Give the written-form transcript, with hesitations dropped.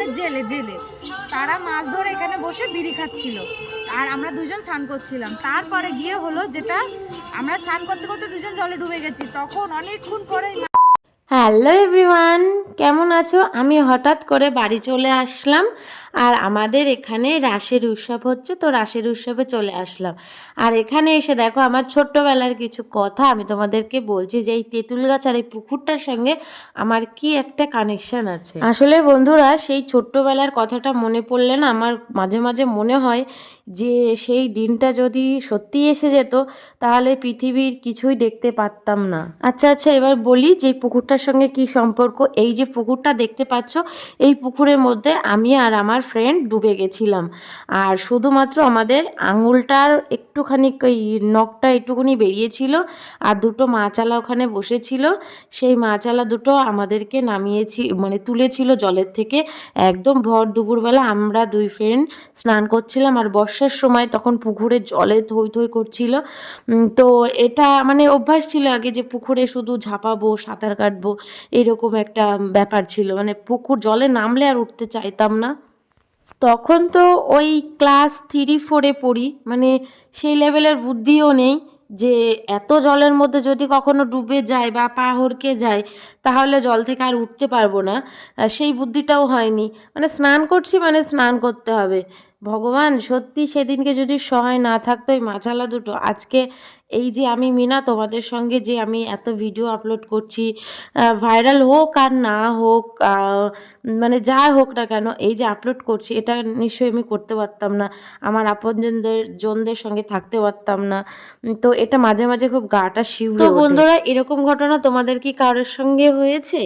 মানে জেলে জেলে তারা মাছ ধরে এখানে বসে বিড়ি খাচ্ছিল, আর আমরা দুজন স্নান করছিলাম। তারপরে গিয়ে হলো যেটা, আমরা স্নান করতে করতে দুজন জলে ডুবে গেছি, তখন অনেকক্ষণ পরে। হ্যালো এভরিওয়ান, কেমন আছো? আমি হঠাৎ করে বাড়ি চলে আসলাম, আর আমাদের এখানে রাসের উৎসব হচ্ছে, তো রাসের উৎসবে চলে আসলাম। আর এখানে এসে দেখো আমার ছোট্টবেলার কিছু কথা আমি তোমাদেরকে বলছি, যে এই তেঁতুল গাছ আর এই পুকুরটার সঙ্গে আমার কি একটা কানেকশান আছে। আসলে বন্ধুরা, সেই ছোট্টবেলার কথাটা মনে পড়লে না আমার মাঝে মাঝে মনে হয় যে সেই দিনটা যদি সত্যি এসে যেত, তাহলে পৃথিবীর কিছুই দেখতে পারতাম না। আচ্ছা আচ্ছা, এবার বলি যে পুকুরটার সঙ্গে কি সম্পর্ক। এই যে পুকুরটা দেখতে পাচ্ছ, এই পুকুরের মধ্যে আমি আর আমার ফ্রেন্ড ডুবে গেছিলাম। আর শুধুমাত্র আমাদের আঙুলটার একটুখানি ওই নখটা একটুখানি বেরিয়েছিল, আর দুটো মাছালা ওখানে বসেছিল। সেই মাছালা দুটো আমাদেরকে নামিয়েছি, মানে তুলেছিল জলের থেকে। একদম ভর দুপুরবেলা আমরা দুই ফ্রেন্ড স্নান করছিলাম, আর বর্ষার সময় তখন পুকুরে জলে থই থই করছিল। তো এটা মানে অভ্যাস ছিল আগে, যে পুকুরে শুধু ঝাঁপাবো, সাঁতার কাটবো, এরকম একটা ব্যাপার ছিল। মানে পুকুর জলে নামলে আর উঠতে চাইতাম না। তখন তো ওই ক্লাস 3-4-এ পড়ি, মানে সেই লেভেলের বুদ্ধিও নেই যে এত জলের মধ্যে যদি কখনো ডুবে যায় বা পা হড়কে যায়, তাহলে জল থেকে আর উঠতে পারবো না। সেই বুদ্ধিটাও হয়নি, মানে স্নান করছি মানে স্নান করতে হবে। ভগবান, সত্যি সেদিনকে যদি সহায় না থাকতো ওই মাছালা দুটো, আজকে এই যে আমি মিনা তোমাদের সঙ্গে যে আমি এত ভিডিও আপলোড করছি, ভাইরাল হোক আর না হোক, মানে যা হোক না কেন, এই যে আপলোড করছি এটা নিশ্চয়ই আমি করতে পারতাম না, আমার জনদের সঙ্গে থাকতে পারতাম না। তো এটা মাঝে মাঝে খুব গাটা শিউরে ওঠে। তো বন্ধুরা, এরকম ঘটনা তোমাদের কি কারোর সঙ্গে হয়েছে?